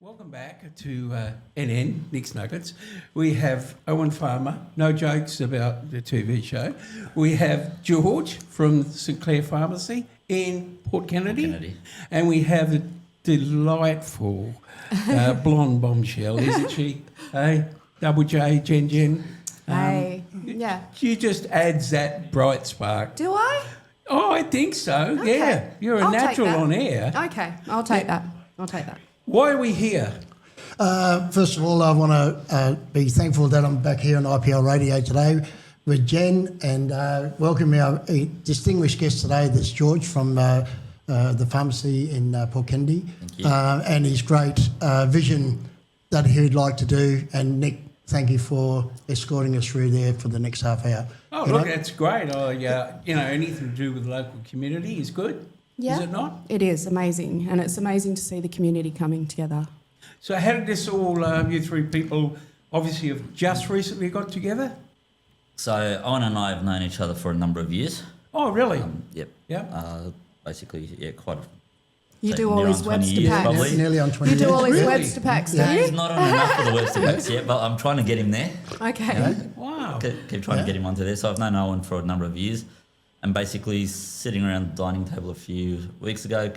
Welcome back to NN, Nick's Nuggets. We have Owen Farmer, no jokes about the TV show. We have George from St Clair Pharmacy in Port Kennedy. And we have a delightful blonde bombshell, isn't she? Hey, Double J, Jen. Hey, yeah. She just adds that bright spark. Do I? Oh, I think so, Okay. yeah. You're a I'll take natural that. on air. Okay, I'll take that. I'll take that. Why are we here? First of all, I want to be thankful that I'm back here on IPL Radio today with Jen and welcome our distinguished guest today. That's George from the pharmacy in Port Kennedy. Thank you. And his great vision that he'd like to do. And Nick, thank you for escorting us through there for the next half hour. Oh, look, that's great. Anything to do with the local community is good, Yeah. is it not? It is amazing, and it's amazing to see the community coming together. So how did this all, you three people obviously have just recently got together? So Owen and I have known each other for a number of years. Oh, really? Yep. Yeah. Basically, quite. You say do all near his on 20 Webster years, packs. probably. Nearly on 20 You do years. all his Really? Webster packs, do He's you? not on enough for the Webster packs yet, but I'm trying to get him there. Okay. Wow. Keep trying to get him onto there. So I've known Owen for a number of years, and basically sitting around the dining table a few weeks ago,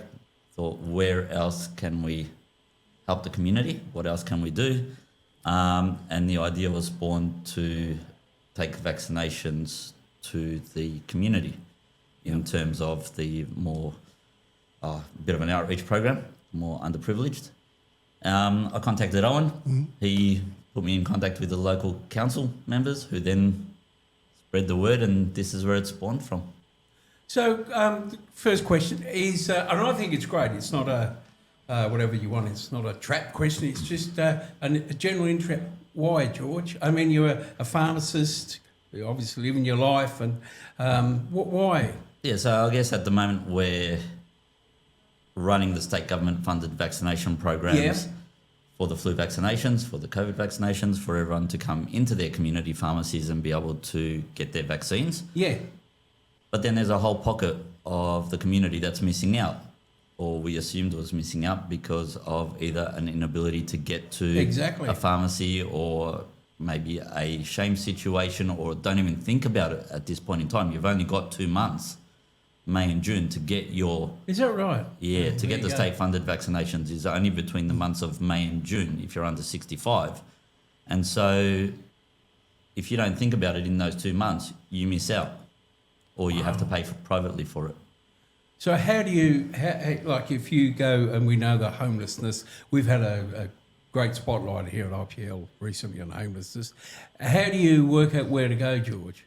thought, where else can we help the community? What else can we do? And the idea was born to take vaccinations to the community in terms of the more bit of an outreach program, more underprivileged. I contacted Owen. He put me in contact with the local council members who then spread the word, and this is where it's spawned from. So the first question is, and I think it's great, it's not a, whatever you want, it's not a trap question, it's just a general interest. Why, George? I mean, you're a pharmacist, you obviously living your life, and why? Yeah, so I guess at the moment we're running the state government funded vaccination programs for the flu vaccinations, for the COVID vaccinations, for everyone to come into their community pharmacies and be able to get their vaccines. Yeah. But then there's a whole pocket of the community that's missing out, or we assumed was missing out because of either an inability to get to Exactly. a pharmacy, or maybe a shame situation, or don't even think about it at this point in time. You've only got 2 months, May and June, to get your... Is that right? Yeah, to There get you the go. state-funded vaccinations is only between the months of May and June if you're under 65. And so if you don't think about it in those 2 months, you miss out, or you have to pay privately for it. So how do you, like if you go, and we know the homelessness, we've had a great spotlight here at IPL recently on homelessness. How do you work out where to go, George?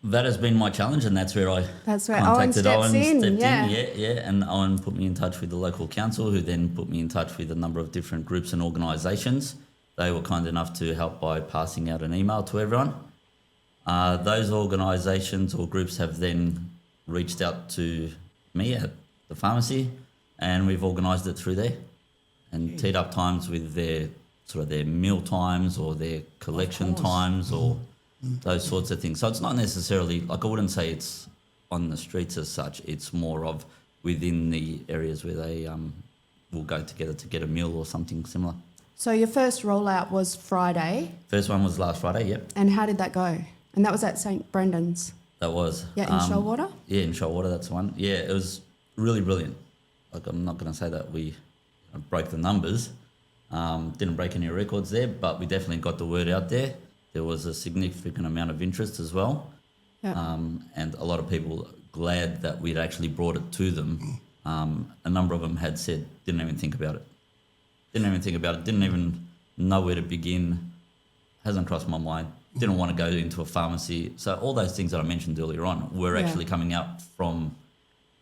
That has been my challenge, and that's where I That's where Owen contacted steps in, stepped yeah. and Owen put me in touch with the local council, who then put me in touch with a number of different groups and organisations. They were kind enough to help by passing out an email to everyone. Those organisations or groups have then reached out to me at the pharmacy, and we've organised it through there and teed up times with their sort of their meal times or their collection times or those sorts of things. So it's not necessarily, like I wouldn't say it's on the streets as such, it's more of within the areas where they will go together to get a meal or something similar. So your first rollout was Friday, First one was last Friday, yep. and how did that go? And that was at St Brendan's. That was. Yeah, in Shoalwater? Yeah, in Shoalwater, that's the one. Yeah, it was really brilliant. Like, I'm not going to say that we broke the numbers, didn't break any records there, but we definitely got the word out there. There was a significant amount of interest as well. Yeah. And a lot of people glad that we'd actually brought it to them. A number of them had said, didn't even think about it. Didn't even know where to begin. Hasn't crossed my mind. Didn't want to go into a pharmacy. So all those things that I mentioned earlier on were actually coming out from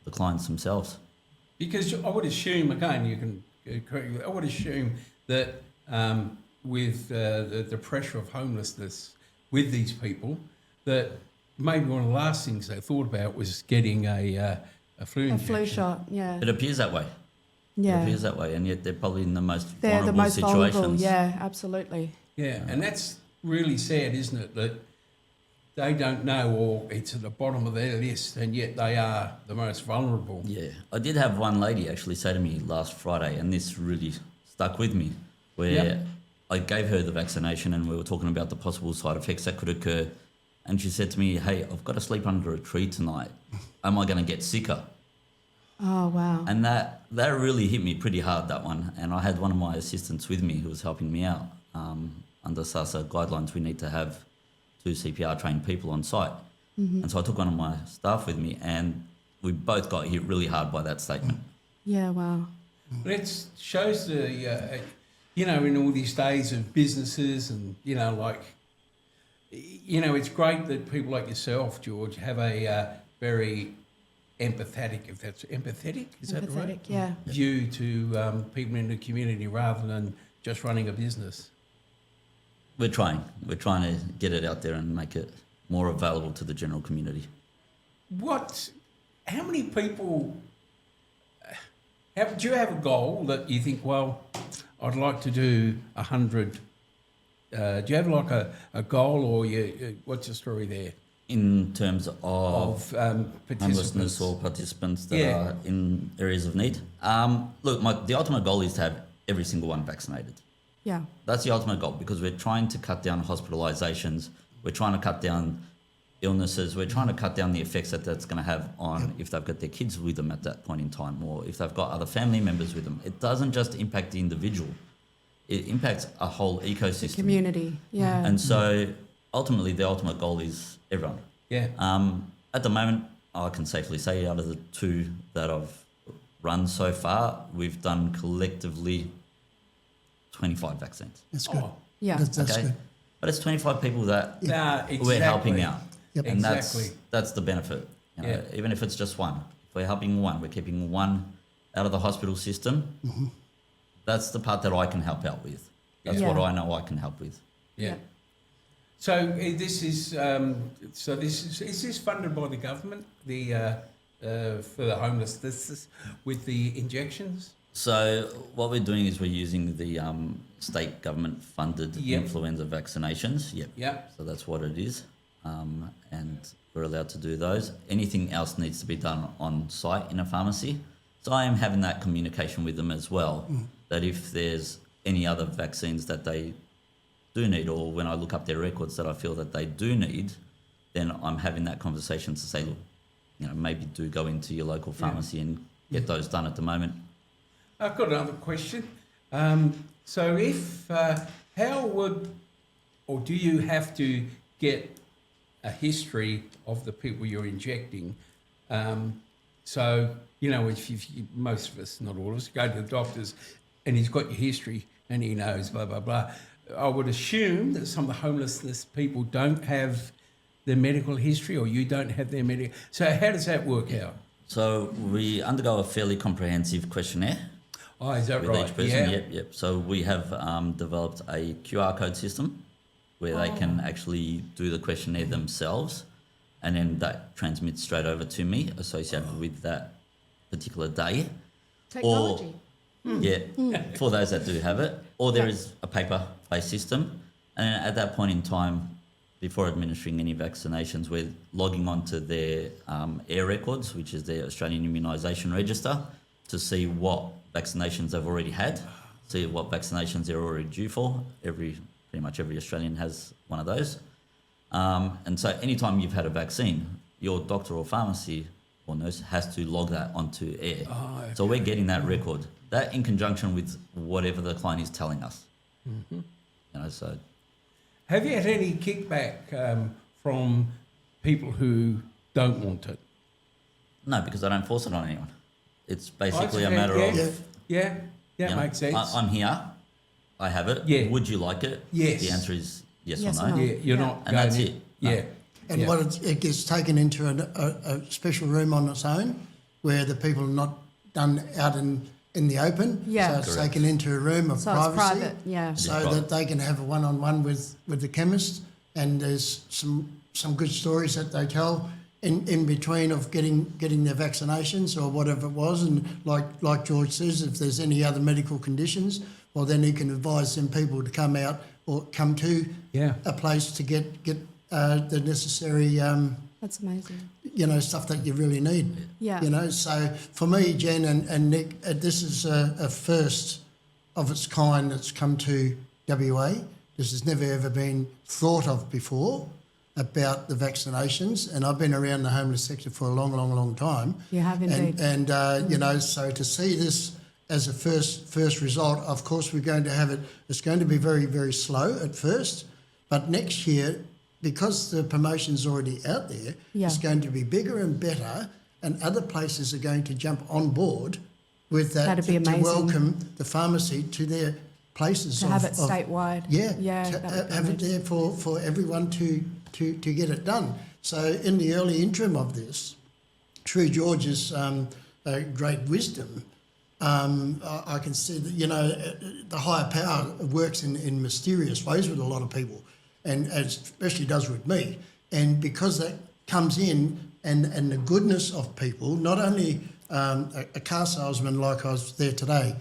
the clients themselves. Because I would assume, again, you can correct me, I would assume that with the pressure of homelessness with these people, that maybe one of the last things they thought about was getting a flu A injection. flu shot, yeah. It appears that way. It Yeah. appears that way, and yet they're probably in the most They're the vulnerable most situations. vulnerable, yeah, absolutely. Yeah, and that's really sad, isn't it, that they don't know, or it's at the bottom of their list, and yet they are the most vulnerable. Yeah, I did have one lady actually say to me last Friday, and this really stuck with me, where I gave her the vaccination and we were talking about the possible side effects that could occur. And she said to me, hey, I've got to sleep under a tree tonight. Am I going to get sicker? Oh, wow. And that really hit me pretty hard, that one. And I had one of my assistants with me who was helping me out. Under SASA guidelines, we need to have 2 CPR trained people on site. And so I took one of my staff with me and we both got hit really hard by that statement. Yeah, wow. But it shows the, in all these days of businesses and, it's great that people like yourself, George, have a very empathetic, if that's empathetic, is that right? Yeah. View to people in the community rather than just running a business. We're trying to get it out there and make it more available to the general community. How many people, do you have a goal that you think, well, I'd like to do 100? Do you have like a goal, or what's the story there? In terms of participants? homelessness or participants that are in areas of need? Look, the ultimate goal is to have every single one vaccinated. Yeah. That's the ultimate goal, because we're trying to cut down hospitalisations, we're trying to cut down illnesses, we're trying to cut down the effects that's going to have on if they've got their kids with them at that point in time, or if they've got other family members with them. It doesn't just impact the individual, it impacts a whole ecosystem. The community, yeah. And so ultimately the ultimate goal is everyone. Yeah. At the moment, I can safely say out of the 2 that I've run so far, we've done collectively 25 vaccines. That's good. Oh, Yeah. That's Okay, good. but it's 25 people that exactly. we're helping out. Yep. And Exactly. that's the benefit. Even if it's just one, if we're helping one, we're keeping one out of the hospital system. That's the part that I can help out with. That's Yeah. what I know I can help with. Yeah. So this is is this funded by the government, for the homelessness with the injections? So what we're doing is we're using the state government funded Yep. influenza vaccinations. Yep. Yeah. So that's what it is. And we're allowed to do those. Anything else needs to be done on site in a pharmacy. So I am having that communication with them as well, that if there's any other vaccines that they do need, or when I look up their records that I feel that they do need, then I'm having that conversation to say, look, maybe do go into your local pharmacy and get those done at the moment. I've got another question. So if, how would, or do you have to get a history of the people you're injecting? So, if most of us, not all of us, go to the doctors and he's got your history and he knows blah, blah, blah. I would assume that some of the homelessness people don't have their medical history, or you don't have their medical. So how does that work out? So we undergo a fairly comprehensive questionnaire. Oh, is that With right? each person, Yeah. yep. So we have developed a QR code system where they can actually do the questionnaire themselves, and then that transmits straight over to me associated with that particular day. Technology. For those that do have it. Or there is a paper-based system, and at that point in time, before administering any vaccinations, we're logging onto their AIR records, which is their Australian Immunisation Register, to see what vaccinations they've already had, see what vaccinations they're already due for. Pretty much every Australian has one of those. And so anytime you've had a vaccine, your doctor or pharmacy or nurse has to log that onto AIR. Oh, okay. So we're getting that record, that in conjunction with whatever the client is telling us. So Have you had any kickback from people who don't want it? no, because I don't force it on anyone. It's Oh, basically that's a matter fair. of, Yeah, that you know, makes sense. I'm here, I have it. Yeah. Would you like it? Yes. The answer is yes Yes or or no. no. Yeah, you're Yeah. not And going that's in. it. No. Yeah. And Yeah. what it gets taken into a special room on its own, where the people are not done out in the open. Yeah. So it's Correct. taken into a room of So privacy. it's private, yeah. So Yeah. that they can have a one-on-one with the chemist, and there's some good stories that they tell in between of getting their vaccinations or whatever it was. And like George says, if there's any other medical conditions, well, then he can advise them people to come out or come to Yeah. a place to get the necessary That's amazing. stuff that you really need. Yeah. So for me, Jen and Nick, this is a first of its kind that's come to WA. This has never ever been thought of before about the vaccinations, and I've been around the homeless sector for a long, long, long time. You have indeed. And you know, so to see this as a first result, of course, we're going to have it. It's going to be very, very slow at first, but next year, because the promotion's already out there, it's going to be bigger and better, and other places are going to jump on board with that. That'd be amazing. To welcome the pharmacy to their places. To have it statewide. Yeah, that would be have it amazing. there for everyone to get it done. So in the early interim of this, through George's great wisdom, I can see that, you know, the higher power works in mysterious ways with a lot of people, and especially does with me. And because that comes in, and the goodness of people, not only a car salesman like I was there today,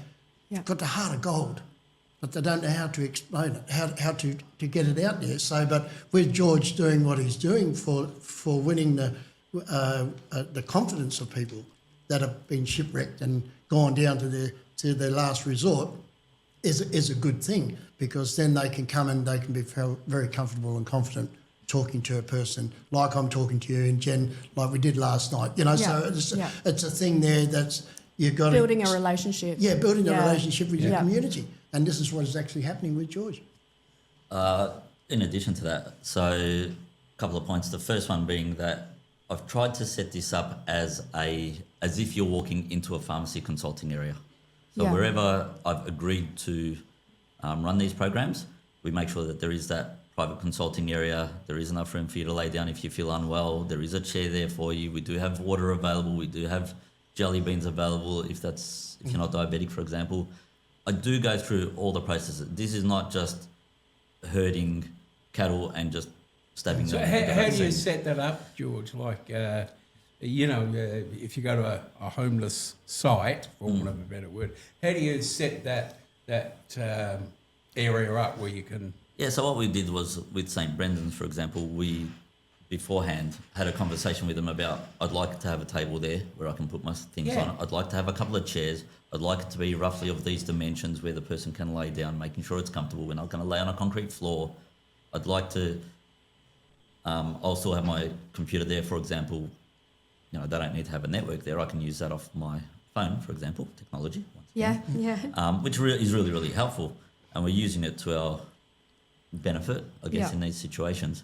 got the heart of gold, but they don't know how to explain it, how to get it out there. So, but with George doing what he's doing for winning the confidence of people that have been shipwrecked and gone down to their last resort, is a good thing, because then they can come and they can be very comfortable and confident talking to a person like I'm talking to you and Jen, like we did last night. You know, so it's a thing there that's you've got building a relationship. Yeah, building a relationship with your community, and this is what is actually happening with George. In addition to that, so a couple of points. The first one being that I've tried to set this up as if you're walking into a pharmacy consulting area. So wherever I've agreed to run these programs, we make sure that there is that private consulting area. There is enough room for you to lay down if you feel unwell. There is a chair there for you. We do have water available. We do have jelly beans available if you're not diabetic, for example. I do go through all the processes. This is not just herding cattle and just stabbing So them. how do you set that up, George? Like, you know, if you go to a homeless site, for want of a better word, how do you set that area up where you can? Yeah, so what we did was with St. Brendan's, for example, we beforehand had a conversation with them about, I'd like to have a table there where I can put my things on it. I'd like to have a couple of chairs. I'd like it to be roughly of these dimensions where the person can lay down, making sure it's comfortable. We're not going to lay on a concrete floor. I'd like to also have my computer there, for example. You know, they don't need to have a network there. I can use that off my phone, for example, technology. Which is really, really helpful. And we're using it to our benefit, I guess, in these situations.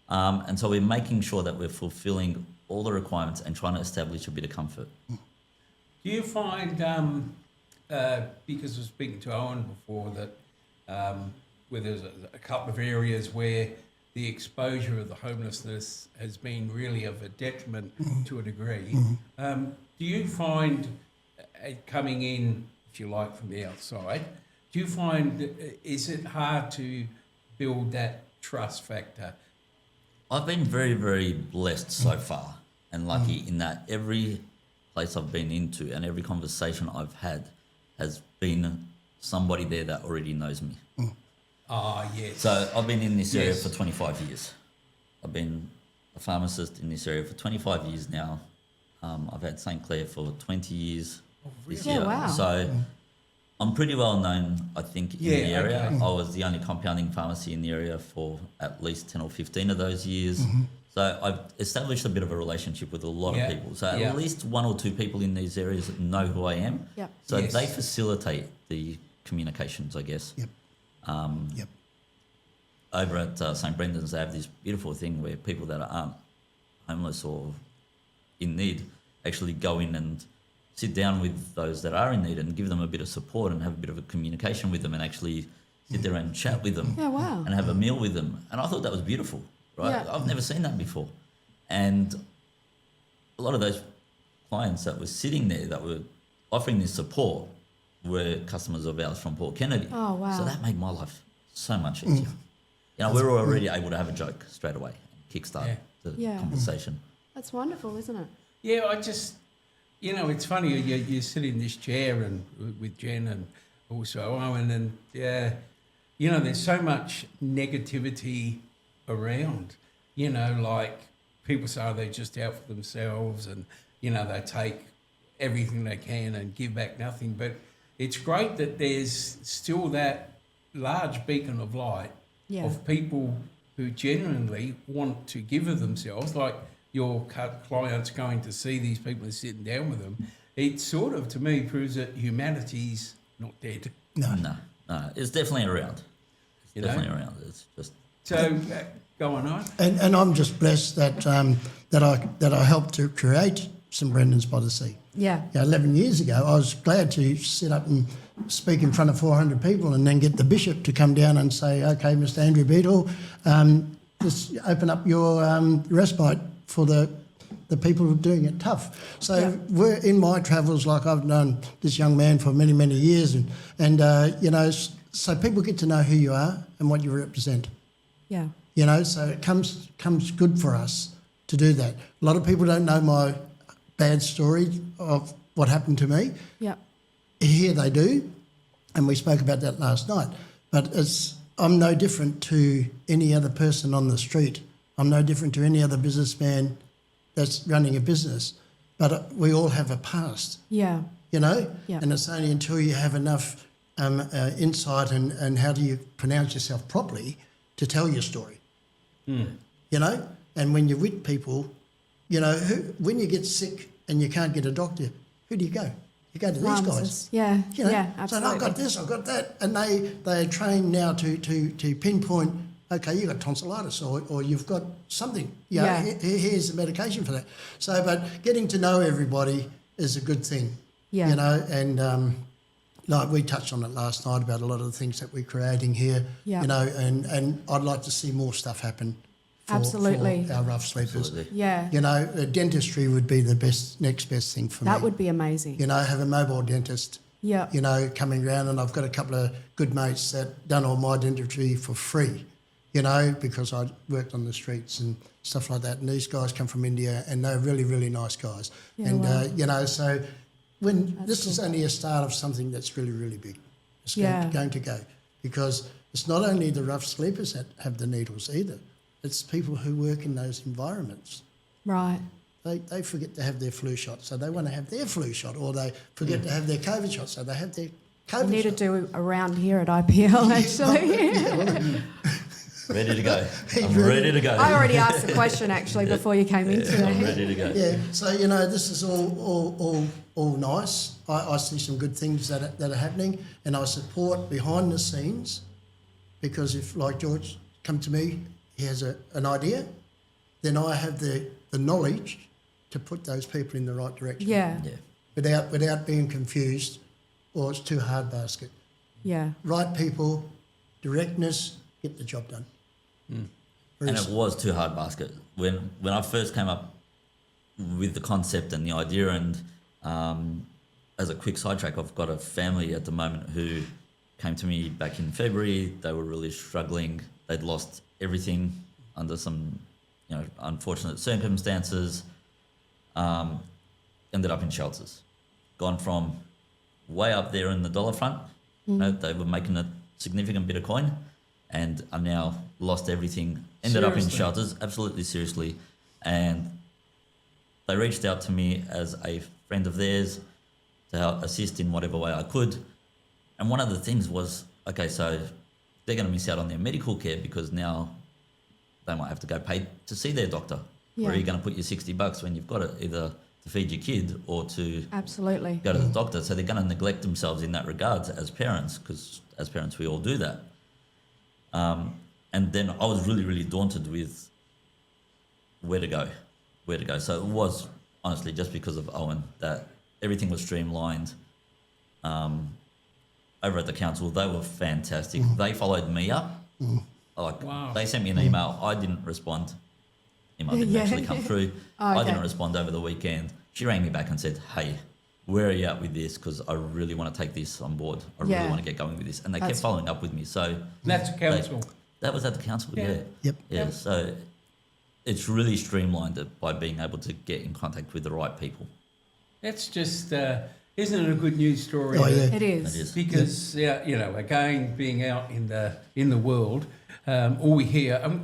And so we're making sure that we're fulfilling all the requirements and trying to establish a bit of comfort. Do you find, because I was speaking to Owen before, that where there's a couple of areas where the exposure of the homelessness has been really of a detriment to a degree, do you find coming in, if you like, from the outside, do you find, is it hard to build that trust factor? I've been very, very blessed so far and lucky in that every place I've been into and every conversation I've had has been somebody there that already knows me. Yes. So I've been in this area for 25 years. I've been a pharmacist in this area for 25 years now. I've had St. Clair for 20 years this year. Wow. So I'm pretty well known, I think, in the area. Okay. I was the only compounding pharmacy in the area for at least 10 or 15 of those years. So I've established a bit of a relationship with a lot of people. So at least one or two people in these areas know who I am. So they facilitate the communications, I guess. Over at St. Brendan's, they have this beautiful thing where people that aren't homeless or in need actually go in and sit down with those that are in need and give them a bit of support and have a bit of a communication with them and actually sit there and chat with them and have a meal with them. And I thought that was beautiful, right? I've never seen that before. And a lot of those clients that were sitting there that were offering this support were customers of ours from Port Kennedy. Oh, wow. So that made my life so much easier. You know, we were already able to have a joke straight away and kickstart the conversation. That's wonderful, isn't it? Yeah, I just, you know, it's funny, you sit in this chair and with Jen and also Owen, and you know, there's so much negativity around, you know, like people say they're just out for themselves and, you know, they take everything they can and give back nothing. But it's great that there's still that large beacon of light Yeah. of people who genuinely want to give of themselves, like your clients going to see these people and sitting down with them. It sort of, to me, proves that humanity's not dead. No. No, it's definitely around. It's You know? definitely around. It's just So, go on, I. And I'm just blessed that that I helped to create St Brendan's by the Sea. Yeah. 11 years ago, I was glad to sit up and speak in front of 400 people and then get the bishop to come down and say, okay, Mr Andrew Beadle, just open up your respite for the people who are doing it tough. So Yeah. we're in my travels, like I've known this young man for many, many years, and you know, so people get to know who you are and what you represent. Yeah. You know, so it comes good for us to do that. A lot of people don't know my bad story of what happened to me. Yeah. Here they do, and we spoke about that last night. But I'm no different to any other person on the street. I'm no different to any other businessman that's running a business. But we all have a past, Yeah. you know? Yeah. And it's only until you have enough insight and how do you pronounce yourself properly to tell your story, you know? And when you're with people, you know, when you get sick and you can't get a doctor, who do you go? You go to these guys. Pharmacists. Yeah. You know, Yeah. saying, Absolutely. I've got this, I've got that. And they are trained now to pinpoint, okay, you've got tonsillitis or you've got something. You know, Yeah. here's the medication for that. So, but getting to know everybody is a good thing. Yeah. You know, and like we touched on it last night about a lot of the things that we're creating here. Yeah. You know, and I'd like to see more stuff happen for Absolutely. our rough sleepers. absolutely. Yeah. You know, dentistry would be the next best thing for me. That would be amazing. You know, have a mobile dentist, Yeah. you know, coming around, and I've got a couple of good mates that done all my dentistry for free, you know, because I worked on the streets and stuff like that. And these guys come from India, and they're really, really nice guys. Yeah, and wow. you know, so when this is cool. only a start of something that's really, really big. It's Yeah. going to go, because it's not only the rough sleepers that have the needles either. It's people who work in those environments. Right. They forget to have their flu shot, so they want to have their flu shot, or they forget to have their COVID shot, so they have their COVID We need to shot. do around here at IPL actually. Ready to go. I'm ready to go. I already asked the question actually before you came in I'm today. ready to go. Yeah, so you know, this is all nice. I see some good things that are happening, and I support behind the scenes, because if, like George, come to me, he has an idea, then I have the knowledge to put those people in the right direction. Yeah. Yeah. Without being confused, or it's too hard basket. Yeah. Right people, directness, get the job done. Very And it simple. was too hard basket. When I first came up with the concept and the idea, and as a quick sidetrack, I've got a family at the moment who came to me back in February. They were really struggling. They'd lost everything under some, you know, unfortunate circumstances. Ended up in shelters. Gone from way up there in the dollar front. You know, they were making a significant bit of coin, and are now lost everything. Ended up in Seriously? shelters, absolutely seriously. And they reached out to me as a friend of theirs to help assist in whatever way I could. And one of the things was, okay, so they're going to miss out on their medical care because now they might have to go pay to see their doctor. Where are Yeah. you going to put your $60 when you've got it, either to feed your kid or to Absolutely. go to the doctor? So they're going to neglect themselves in that regards as parents, because as parents we all do that. And then I was really, really daunted with where to go. So it was honestly just because of Owen that everything was streamlined. Over at the council, they were fantastic. They followed me up. Like, Wow. they sent me an email. I didn't respond. Email didn't Yeah. actually come through. Oh, I okay. didn't respond over the weekend. She rang me back and said, hey, where are you at with this? Because I really want to take this on board. I Yeah. really want to get going with this. And they kept That's- following up with me. So That's a council. that was at the council, Yeah. yeah. Yep. Yeah, so it's really streamlined it by being able to get in contact with the right people. That's just, isn't it a good news story? Oh, yeah. It is. It is. Because you know, again, being out in the world, all we hear,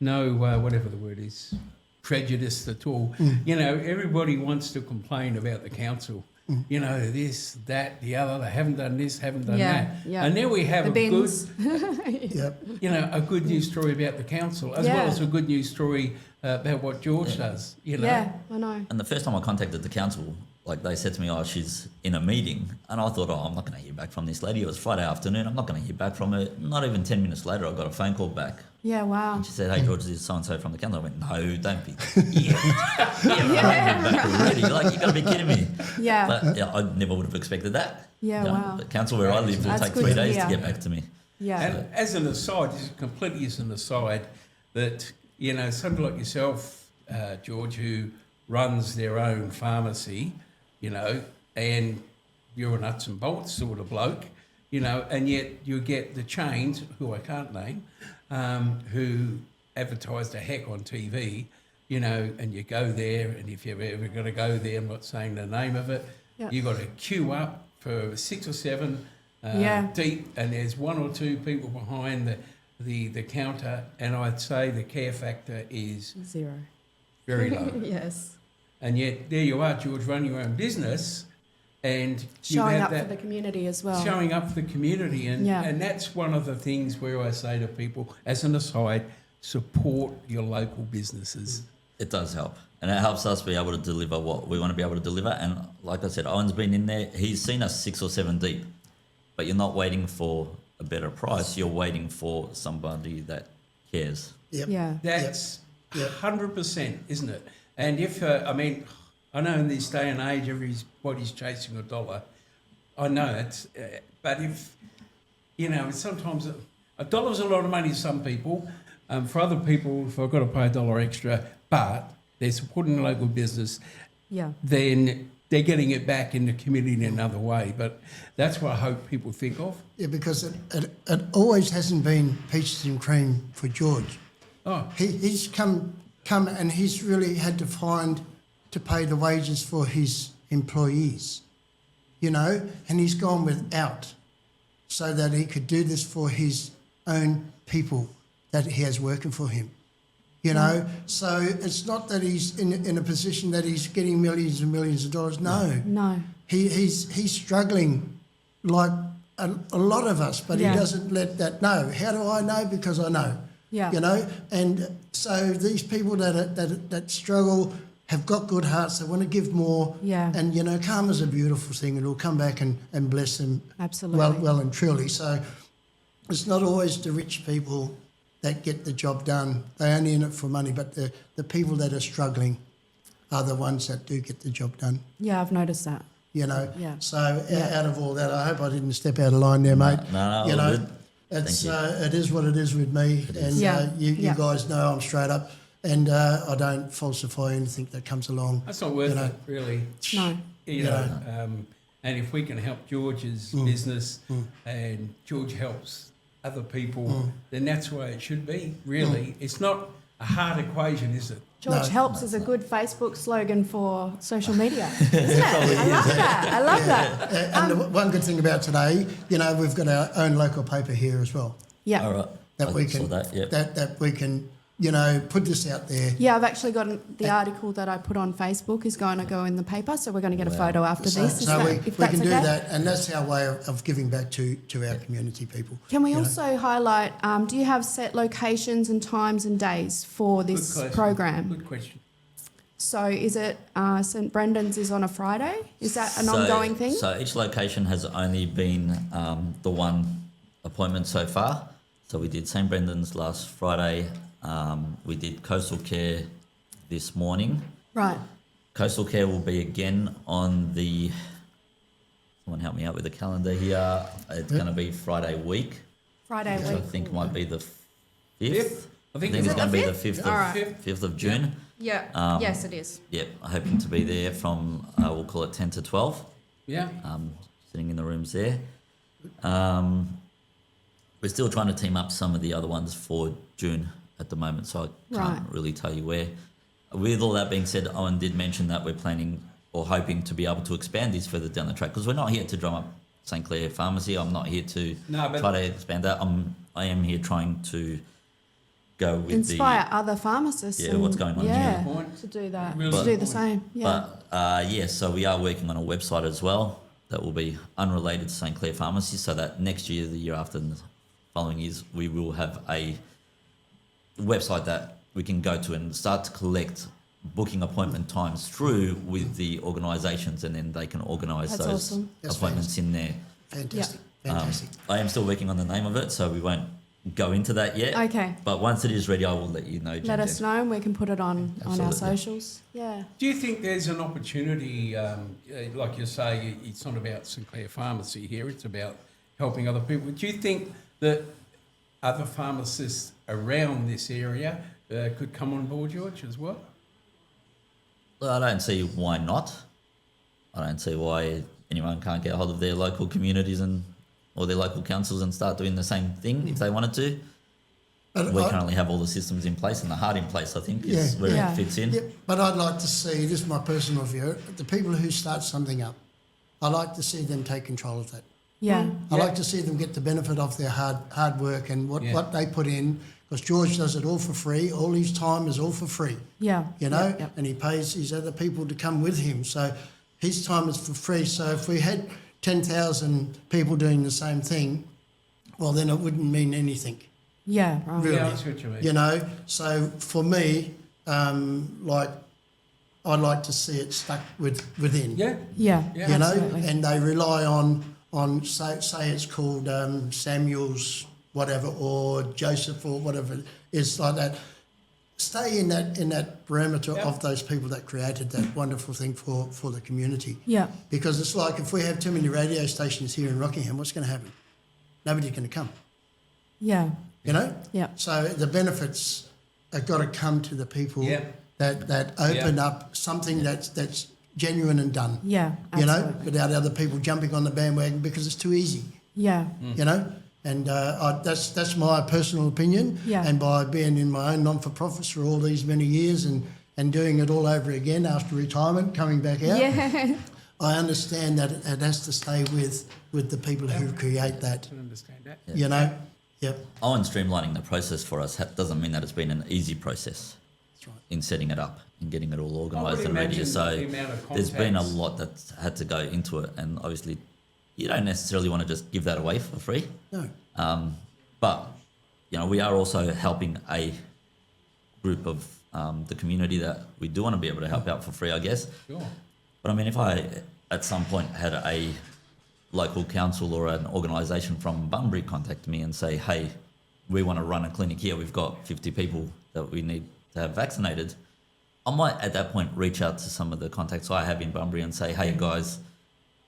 no, whatever the word is, prejudice at all. You know, everybody wants to complain about the council. you know, this, that, the other. They haven't done this, haven't done Yeah, that. yeah. And now we have The a good, bins. Yep. you know, a good news story about the council, as Yeah. well as a good news story about what George does. You know. Yeah, I know. And the first time I contacted the council, like they said to me, oh, she's in a meeting. And I thought, oh, I'm not going to hear back from this lady. It was Friday afternoon. I'm not going to hear back from her. Not even 10 minutes later, I got a phone call back. Yeah, wow. And she said, hey, George, this is so-and-so from the council. I went, no, don't be. Yeah. Back already. Like, you got to be kidding me. Yeah. But yeah, I never would have expected that. Yeah, wow. The council where I live will That's take good 3 to days to hear. get back to me. Yeah. And as an aside, this is completely as an aside, that, you know, somebody like yourself, George, who runs their own pharmacy, you know, and you're a nuts and bolts sort of bloke, you know, and yet you get the chains, who I can't name, who advertise the heck on TV, you know, and you go there, and if you're ever going to go there, I'm not saying the name of it, Yeah. you've got to queue up for 6 or 7 Yeah. deep, and there's 1 or 2 people behind the counter, and I'd say the care factor is 0. very low. Yes. And yet there you are, George, running your own business, and you Showing have up that for the community as well. showing up for the community, and Yeah. and that's one of the things where I say to people, as an aside, support your local businesses. It does help. And it helps us be able to deliver what we want to be able to deliver. And like I said, Owen's been in there. He's seen us 6 or 7 deep. But you're not waiting for a better price. You're waiting for somebody that cares. Yep. Yeah. That's Yep. 100%, isn't it? And if I mean, I know in this day and age, everybody's chasing a dollar. I know that's, but if you know, sometimes a dollar's a lot of money to some people. For other people, if I've got to pay $1 extra, but they're supporting a local business, Yeah. then they're getting it back in the community in another way. But that's what I hope people think of. Yeah, because it always hasn't been peaches and cream for George. Oh, He's come and he's really had to find to pay the wages for his employees, you know, and he's gone without so that he could do this for his own people that he has working for him, you know. So it's not that he's in a position that he's getting millions and millions of dollars. No. He's struggling like a lot of us, but Yeah. he doesn't let that know. How do I know? Because I know. Yeah. You know, and so these people that struggle have got good hearts. They want to give more. Yeah. And you know, karma's a beautiful thing. It'll come back and bless them. Absolutely. Well and truly. So it's not always the rich people that get the job done. They're only in it for money. But the people that are struggling are the ones that do get the job done. Yeah, I've noticed that. You know. Yeah. So Yeah. out of all that, I hope I didn't step out of line there, mate. No, you all know. good. It's Thank you. it is what it is with me, and Yeah. you Yeah. guys know I'm straight up, and I don't falsify anything that comes along. that's not worth You know. it, really. No. You know, and if we can help George's business and George helps other people, then that's the way it should be, really. It's not a hard equation, is it? George No. helps is a good Facebook slogan for social media, isn't it? I love that. I love that. And the one good thing about today, you know, we've got our own local paper here as well Yeah. All right. that I we saw can that, yep. that we can, you know, put this out there. Yeah, I've actually got the article that I put on Facebook is going to go in the paper, so we're going to get a photo after So, this. we if can that's do okay? that, and that's our way of giving back to our community people. Can we you know. also highlight, do you have set locations and times and days for this question. program? Good question. So is it St Brendan's is on a Friday? Is that an ongoing thing? So each location has only been the one appointment so far. So we did St Brendan's last Friday. We did Coastal Care this morning. Right. Coastal Care will be again on the... Someone help me out with the calendar here. It's going to be Friday week. Friday Which I week. think might be the 5th. Fifth? I think it's it's going to the be the 5th? 5th of, All right. 5th of June. Yeah. Yes, it is. Yep, hoping to be there from, we'll call it 10 to 12. Yeah. Sitting in the rooms there. We're still trying to team up some of the other ones for June at the moment, so I can't Right. really tell you where. With all that being said, Owen did mention that we're planning or hoping to be able to expand this further down the track, because we're not here to drum up St Clair Pharmacy. I'm not here to No, but- try to expand that. I am here trying to go with Inspire other pharmacists. Yeah, and, what's going on yeah, here. to do that, Really to good do the point. same. Yeah. But so we are working on a website as well that will be unrelated to St Clair Pharmacy, so that next year, the year after, and the following years, we will have a website that we can go to and start to collect booking appointment times through with the organisations, and then they can organise That's those awesome. That's appointments in there. Fantastic. Fantastic. I am still working on the name of it, so we won't go into that yet. Okay. But once it is ready, I will let you know. Let us know and we can put it on our Absolutely. socials. Yeah. Do you think there's an opportunity, like you say, it's not about St Clair Pharmacy here, it's about helping other people. Do you think that other pharmacists around this area could come on board, George, as well? Well, I don't see why not. I don't see why anyone can't get hold of their local communities or their local councils and start doing the same thing if they wanted to. But We currently have all the systems in place, and the heart in place, I think, is Yeah. where Yeah. it fits in. Yeah, but I'd like to see, this is my personal view, the people who start something up, I like to see them take control of that. Yeah. I like to see them get the benefit of their hard work and what they put in, because George does it all for free. All his time is all for free, Yeah. you know, Yep, yep. and he pays his other people to come with him. So his time is for free. So if we had 10,000 people doing the same thing, well, then it wouldn't mean anything. Yeah. Right. Really. Yeah, I see what you mean. You know, so for me, like, I'd like to see it stuck within. Yeah, Yeah. Yeah. You know, absolutely. and they rely on say it's called Samuel's whatever or Joseph or whatever it is like that. Stay in that perimeter Yeah. of those people that created that wonderful thing for the community. Yeah. Because it's like if we have too many radio stations here in Rockingham, what's going to happen? Nobody's going to come. Yeah. You know. Yeah. So the benefits have got to come to the people Yeah. that open up something that's genuine and done. Yeah. You know, Absolutely. without other people jumping on the bandwagon because it's too easy. Yeah. You know, and that's my personal opinion. Yeah. And by being in my own non-for-profits for all these many years and doing it all over again after retirement, coming back out, Yeah. I understand that it has to stay with the people who create that. I understand that. You know, yep, Oh, and streamlining the process for us doesn't mean that it's been an easy process that's right. in setting it up and getting it all I organised would and ready. imagine So the amount of there's been a contacts- lot that's had to go into it, and obviously you don't necessarily want to just give that away for free. No, But you know, we are also helping a group of the community that we do want to be able to help out for free, I guess. Sure. But I mean, if I at some point had a local council or an organisation from Bunbury contact me and say, hey, we want to run a clinic here, we've got 50 people that we need to have vaccinated, I might at that point reach out to some of the contacts I have in Bunbury and say, hey guys,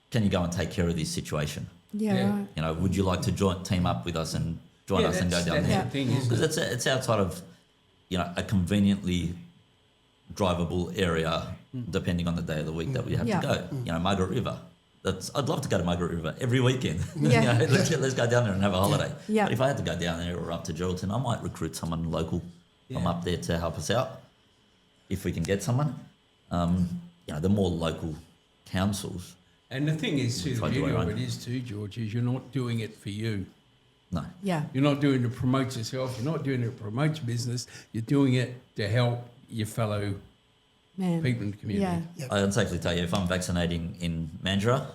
can you go and take care of this situation? Yeah. Yeah. Right. You know, would you like to team up with us and join Yeah, us and go that's down the there? thing, isn't Because it? it's outside of, you know, a conveniently drivable area, depending on the day of the week that we have Yeah. to go. You know, Margaret River. I'd love to go to Margaret River every weekend. Yeah. You know, let's go down there and have a holiday. Yeah. But if I had to go down there or up to Geraldton, I might recruit someone local from Yeah. up there to help us out, if we can get someone. You know, the more local councils. And the thing is, too, the Try to do beauty our of own. it is too, George, is you're not doing it for you. No. Yeah. You're not doing it to promote yourself. You're not doing it to promote your business. You're doing it to help your fellow Man. people in the community. Yeah. I can safely tell you, if I'm vaccinating in Mandurah,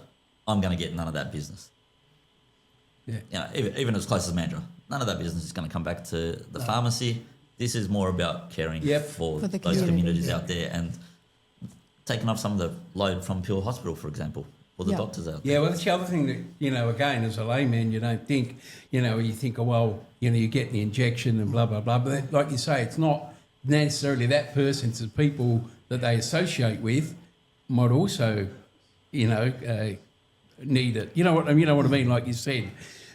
I'm going to get none of that business. Yeah. You know, even as close as Mandurah, none of that business is going to come back to the pharmacy. This is more about caring Yep. For for the those community. communities out there and taking off some of the load from Pure Hospital, for example, or the Yeah. doctors out there. Yeah, well, that's the other thing that, you know, again, as a layman, you don't think, you know, you think, oh, well, you know, you get the injection and blah, blah, blah. But like you say, it's not necessarily that person. It's the people that they associate with might also, you know, need it. You know what I mean? Like you said,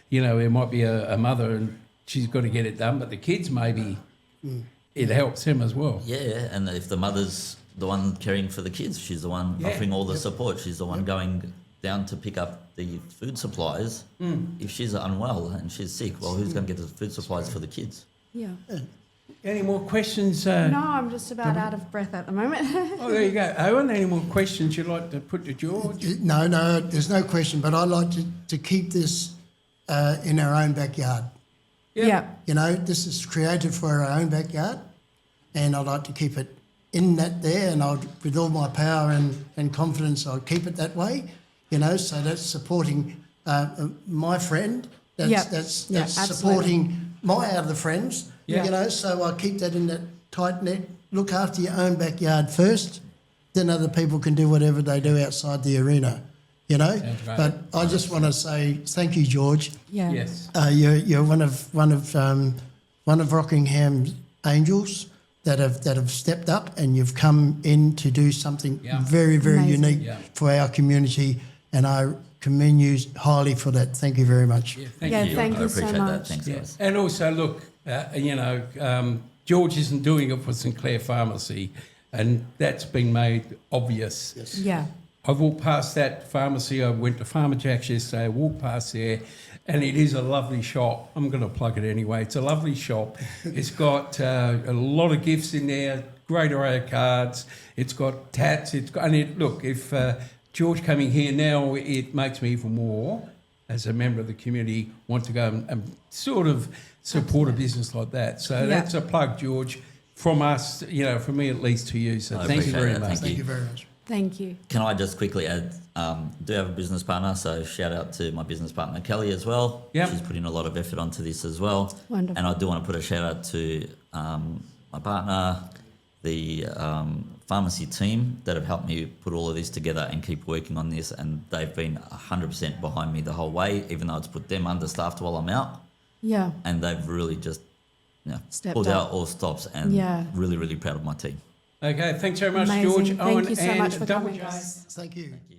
you know, there might be a mother and she's got to get it done, but the kids maybe it helps him as well. Yeah, and if the mother's the one caring for the kids, she's the one Yeah. offering all the support. She's the one going down to pick up the food supplies. If she's unwell and she's sick, well, who's going to get the food supplies for the kids? Yeah. Any more questions? No, I'm just about out of breath at the moment. Oh, there you go. Owen, any more questions you'd like to put to George? no, there's no question. But I'd like to keep this in our own backyard. Yeah. You know, this is created for our own backyard, and I'd like to keep it in that there, and with all my power and confidence, I'll keep it that way. You know, so that's supporting my friend. That's absolutely. supporting my other friends. Yeah. You know, so I keep that in that tight net. Look after your own backyard first, then other people can do whatever they do outside the arena. You know, Sounds right. but I just want to say thank you, George. Yeah. Yes. You're one of Rockingham's angels that have stepped up, and you've come in to do something very, very Amazing. unique for our community, and I commend you highly for that. Thank you very much. Yeah, Yeah, thank I you so appreciate that. much. Thanks, Yeah. guys. And also, look, George isn't doing it for Sinclair Pharmacy, and that's been made obvious. Yes. Yeah. I walked past that pharmacy. I went to Farmer Jack's yesterday. I walked past there, and it is a lovely shop. I'm going to plug it anyway. It's a lovely shop. It's got a lot of gifts in there, great array of cards. It's got tats. Look, if George coming here now, it makes me even more, as a member of the community, want to go and sort of support a business like that. So that's a plug, George, from us, from me at least to you. So I thank you appreciate very that. much. Thank you very much. Thank you. Can I just quickly add, do have a business partner, so shout out to my business partner Kelly as well. Yep. She's putting a lot of effort onto this as well. Wonderful. And I do want to put a shout out to my partner, the pharmacy team that have helped me put all of this together and keep working on this, and they've been 100% behind me the whole way, even though it's put them understaffed while I'm out, Yeah. and they've really just Stepped pulled up. out all stops, and really, really proud of my team. Okay, thanks very much, Amazing. George. Thank Owen, you so and much for double coming, J. guys. Thank you. Thank you.